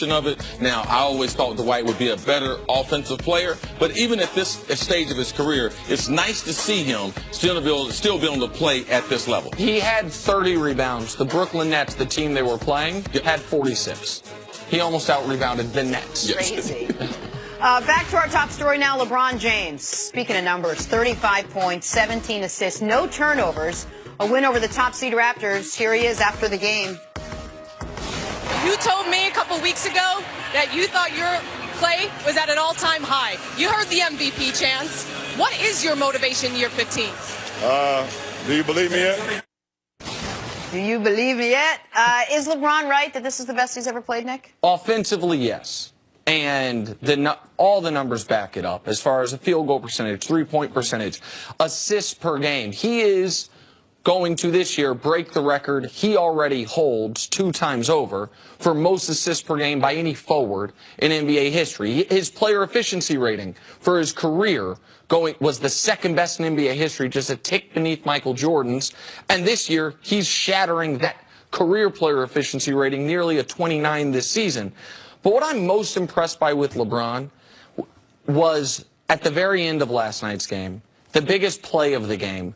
of it. Now, I always thought Dwight would be a better offensive player, but even at this stage of his career, it's nice to see him still be able to play at this level. He had 30 rebounds. The Brooklyn Nets, the team they were playing, had 46. He almost out-rebounded the Nets. Yes. Crazy. Back to our top story now, LeBron James. Speaking of numbers, 35 points, 17 assists, no turnovers. A win over the top seed Raptors. Here he is after the game. You told me a couple weeks ago that you thought your play was at an all-time high. You heard the MVP chants. What is your motivation year 15? Do you believe me yet? Do you believe me yet? Is LeBron right that this is the best he's ever played, Nick? Offensively, yes. And all the numbers back it up as far as a field goal percentage, three-point percentage, assists per game. He is going to this year break the record he already holds 2 times over for most assists per game by any forward in NBA history. His player efficiency rating for his career was the second best in NBA history, just a tick beneath Michael Jordan's. And this year, he's shattering that career player efficiency rating, nearly a 29 this season. But what I'm most impressed by with LeBron was at the very end of last night's game, the biggest play of the game,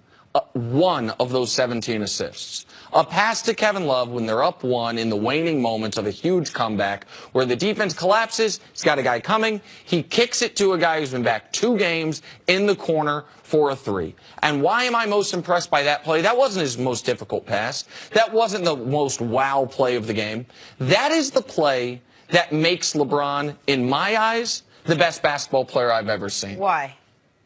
one of those 17 assists. A pass to Kevin Love when they're up 1 in the waning moments of a huge comeback where the defense collapses. He's got a guy coming. He kicks it to a guy who's been back 2 games in the corner for a 3. And why am I most impressed by that play? That wasn't his most difficult pass. That wasn't the most wow play of the game. That is the play that makes LeBron, in my eyes, the best basketball player I've ever seen. Why?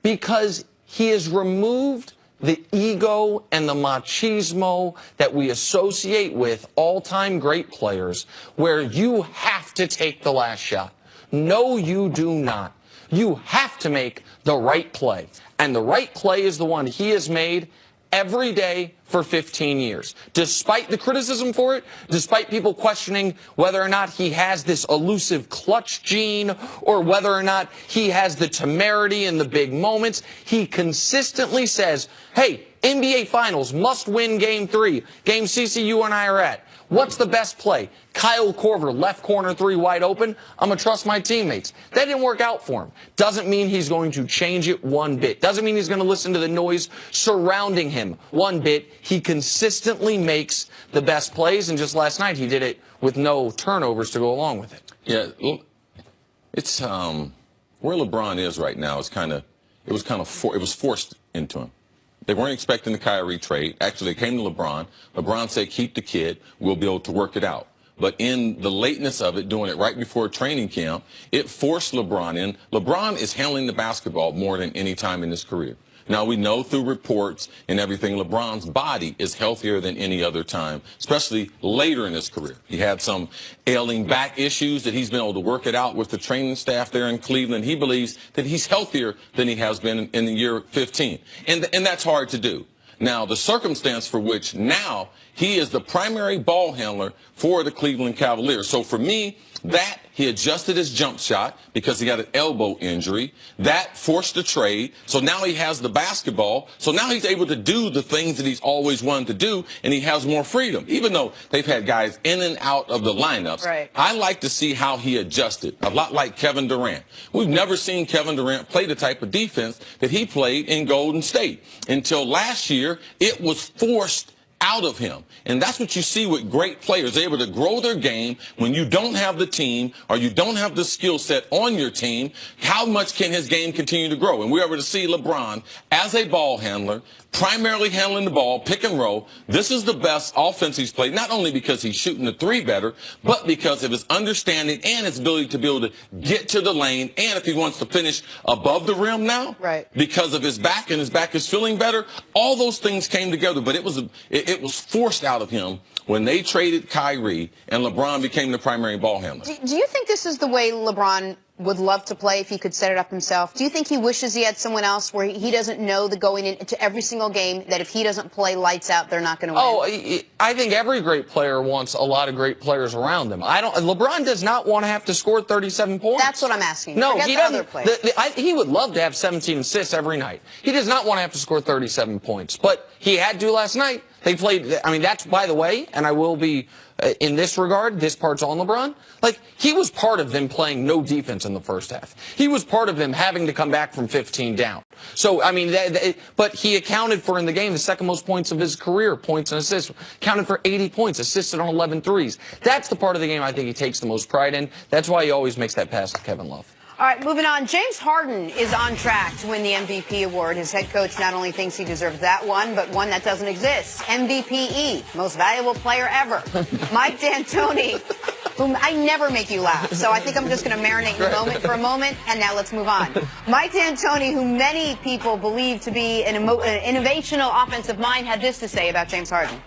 Because he has removed the ego and the machismo that we associate with all-time great players, where you have to take the last shot. No, you do not. You have to make the right play. And the right play is the one he has made every day for 15 years. Despite the criticism for it, despite people questioning whether or not he has this elusive clutch gene or whether or not he has the temerity in the big moments, he consistently says, hey, NBA Finals must win Game 3. Game CC you and I are at. What's the best play? Kyle Korver, left corner 3 wide open. I'm going to trust my teammates. That didn't work out for him. Doesn't mean he's going to change it one bit. Doesn't mean he's going to listen to the noise surrounding him one bit. He consistently makes the best plays, and just last night he did it with no turnovers to go along with it. Yeah, it's where LeBron is right now. It was forced into him. They weren't expecting the Kyrie trade. Actually, they came to LeBron. LeBron said, keep the kid. We'll be able to work it out. But in the lateness of it, doing it right before training camp, it forced LeBron in. LeBron is handling the basketball more than any time in his career. Now, we know through reports and everything, LeBron's body is healthier than any other time, especially later in his career. He had some ailing back issues that he's been able to work it out with the training staff there in Cleveland. He believes that he's healthier than he has been in the year 15. And that's hard to do. Now, the circumstance for which now he is the primary ball handler for the Cleveland Cavaliers. So for me, that he adjusted his jump shot because he got an elbow injury. That forced a trade. So now he has the basketball. So now he's able to do the things that he's always wanted to do, and he has more freedom. Even though they've had guys in and out of the lineups, right. I like to see how he adjusted, a lot like Kevin Durant. We've never seen Kevin Durant play the type of defense that he played in Golden State. Until last year, it was forced out of him. And that's what you see with great players. They're able to grow their game when you don't have the team or you don't have the skill set on your team. How much can his game continue to grow? And we're able to see LeBron as a ball handler, primarily handling the ball, pick and roll. This is the best offense he's played, not only because he's shooting the 3 better, but because of his understanding and his ability to be able to get to the lane. And if he wants to finish above the rim now, right, because of his back and his back is feeling better, all those things came together. But it was forced out of him when they traded Kyrie and LeBron became the primary ball handler. Do you think this is the way LeBron would love to play if he could set it up himself? Do you think he wishes he had someone else where he doesn't know that going into every single game that if he doesn't play lights out, they're not going to win? Oh, I think every great player wants a lot of great players around them. LeBron does not want to have to score 37 points. That's what I'm asking. No, Forget he the other doesn't. players. He would love to have 17 assists every night. He does not want to have to score 37 points, but he had to last night. They played, I mean, that's, by the way, and I will be, in this regard, this part's on LeBron. Like, he was part of them playing no defense in the first half. He was part of them having to come back from 15 down. So, I mean, but he accounted for in the game the second most points of his career, points and assists. Counted for 80 points, assisted on 11 threes. That's the part of the game I think he takes the most pride in. That's why he always makes that pass to Kevin Love. All right, moving on. James Harden is on track to win the MVP award. His head coach not only thinks he deserves that one, but one that doesn't exist. MVPE, most valuable player ever. Mike D'Antoni, whom I never make you laugh, so I think I'm just going to marinate in the moment for a moment, and now let's move on. Mike D'Antoni, who many people believe to be an innovational offensive mind, had this to say about James Harden.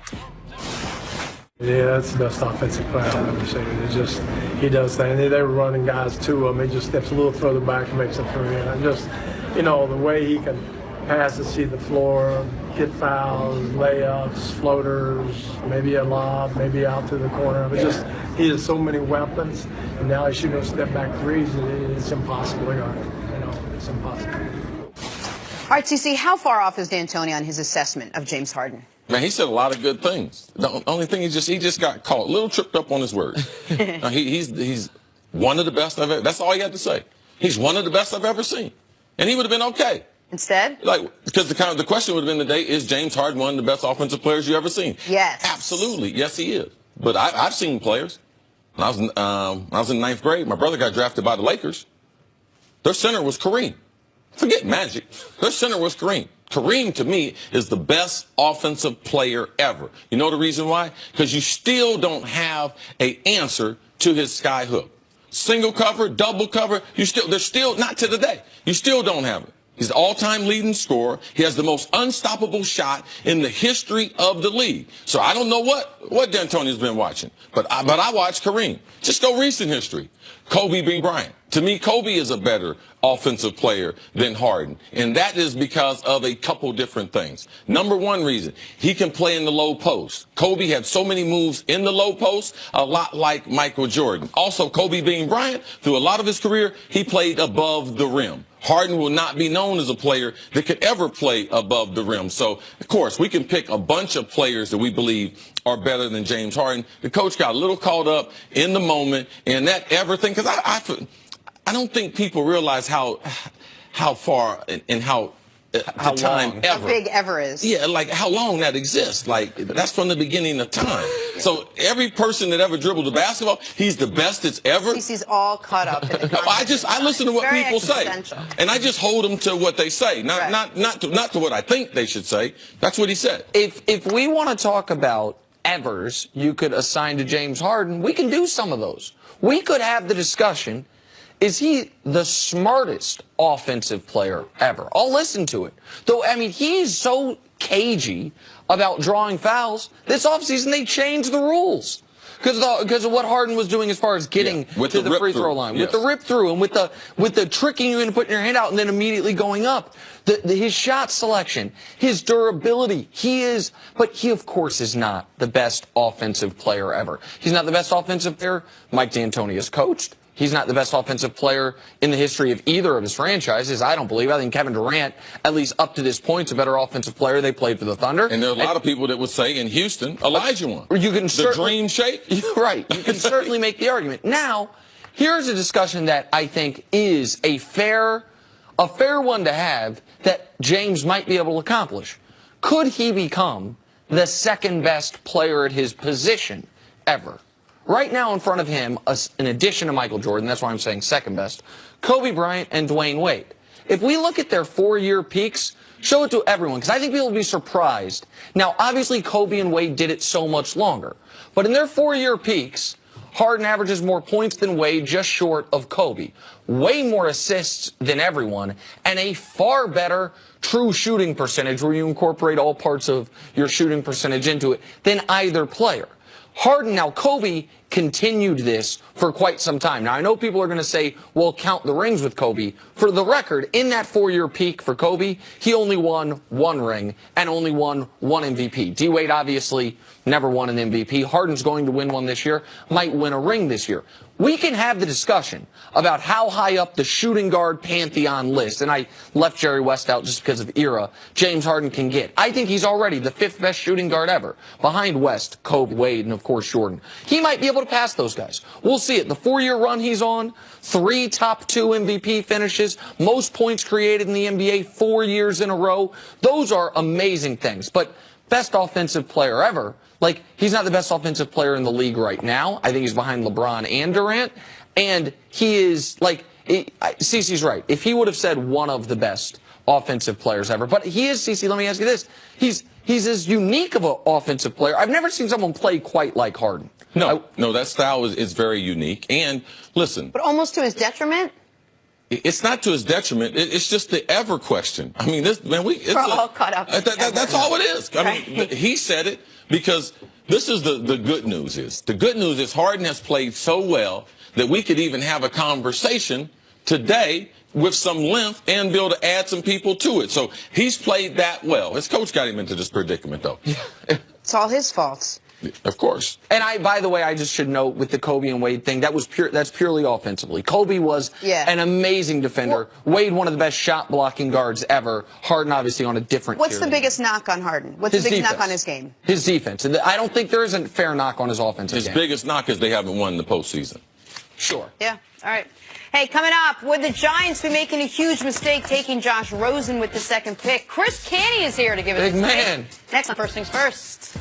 Yeah, that's the best offensive player I've ever seen. It's just, he does things. They were running guys to him. He just steps a little further back and makes a three. And just, you know, the way he can pass to see the floor, get fouls, layups, floaters, maybe a lob, maybe out to the corner. It's just, he has so many weapons. And now he's shooting step back threes. It's impossible to guard. You know, it's impossible. All right, CC, how far off is D'Antoni on his assessment of James Harden? Man, he said a lot of good things. The only thing he just got caught a little tripped up on his words. He's one of the best I've ever. That's all he had to say. He's one of the best I've ever seen, and he would have been okay. Instead, because the question would have been today: is James Harden one of the best offensive players you ever seen? Yes, absolutely, yes he is. But I've seen players. When I was in ninth grade, my brother got drafted by the Lakers. Their center was Kareem. Forget Magic. Their center was Kareem. Kareem, to me, is the best offensive player ever. You know the reason why? Because you still don't have an answer to his sky hook. Single cover, double cover, they're still, not to the day. You still don't have it. He's the all-time leading scorer. He has the most unstoppable shot in the history of the league. So I don't know what D'Antoni's been watching, but I watch Kareem. Just go recent history. Kobe B. Bryant. To me, Kobe is a better offensive player than Harden, and that is because of a couple different things. Number one reason, he can play in the low post. Kobe had so many moves in the low post, a lot like Michael Jordan. Also, Kobe being Bryant, through a lot of his career, he played above the rim. Harden will not be known as a player that could ever play above the rim. So, of course, we can pick a bunch of players that we believe are better than James Harden. The coach got a little caught up in the moment and that everything, because I don't think people realize how far and how time ever. How big ever is. Yeah, like how long that exists. Like, that's from the beginning of time. So every person that ever dribbled the basketball, he's the best it's ever. He's all caught up in the I listen to what people say, and I just hold them to what they say, not to what I think they should say. That's what he said. If we want to talk about evers you could assign to James Harden, we can do some of those. We could have the discussion. Is he the smartest offensive player ever? I'll listen to it. Though, I mean, he's so cagey about drawing fouls. This offseason, they changed the rules because of what Harden was doing as far as getting to the free throw line. Yes. With the rip through and with the tricking you into putting your hand out and then immediately going up. His shot selection, his durability, but he, of course, is not the best offensive player ever. He's not the best offensive player Mike D'Antoni has coached. He's not the best offensive player in the history of either of his franchises, I don't believe. I think Kevin Durant, at least up to this point, is a better offensive player. They played for the Thunder. And there are a lot of people that would say in Houston, Elijah won. The dream shape. Right. You can certainly make the argument. Now, here's a discussion that I think is a fair one to have that James might be able to accomplish. Could he become the second best player at his position ever? Right now in front of him, in addition to Michael Jordan, that's why I'm saying second best, Kobe Bryant and Dwayne Wade. If we look at their 4-year peaks, show it to everyone, because I think people will be surprised. Now, obviously, Kobe and Wade did it so much longer. But in their 4-year peaks, Harden averages more points than Wade, just short of Kobe. Way more assists than everyone, and a far better true shooting percentage, where you incorporate all parts of your shooting percentage into it, than either player. Harden, now Kobe continued this for quite some time. Now, I know people are going to say, well, count the rings with Kobe. For the record, in that 4-year peak for Kobe, he only won 1 ring and only won 1 MVP. D-Wade obviously never won an MVP. Harden's going to win one this year, might win a ring this year. we can have the discussion about how high up the shooting guard pantheon list, and I left Jerry West out just because of era, James Harden can get. I think he's already the 5th best shooting guard ever, behind West, Kobe, Wade, and of course Jordan. He might be able to pass those guys. We'll see it. The 4-year run he's on, 3 top 2 MVP finishes, most points created in the NBA 4 years in a row. Those are amazing things. But best offensive player ever, like, he's not the best offensive player in the league right now. I think he's behind LeBron and Durant. And he is, like, Cece's right. If he would have said one of the best offensive players ever. But he is, Cece, let me ask you this. He's as unique of an offensive player. I've never seen someone play quite like Harden. No, that style is very unique. And, listen. But almost to his detriment? It's not to his detriment. It's just the ever question. I mean, we're all caught up. That's all it is. I mean, he said it because this is the good news is. The good news is Harden has played so well that we could even have a conversation today with some length and be able to add some people to it. So he's played that well. His coach got him into this predicament, though. It's all his fault. Of course. And by the way, I just should note with the Kobe and Wade thing, that's purely offensively. Kobe was an amazing defender. Wade, one of the best shot blocking guards ever. Harden, obviously, on a different What's the biggest knock on Harden? What's the biggest knock on his game? His defense. And I don't think there is a fair knock on his offensive game. His biggest knock is they haven't won the postseason. Sure. Yeah. All right. Hey, coming up, would the Giants be making a huge mistake taking Josh Rosen with the 2nd pick? Chris Canny is here to give us Big man. Next on First Things First.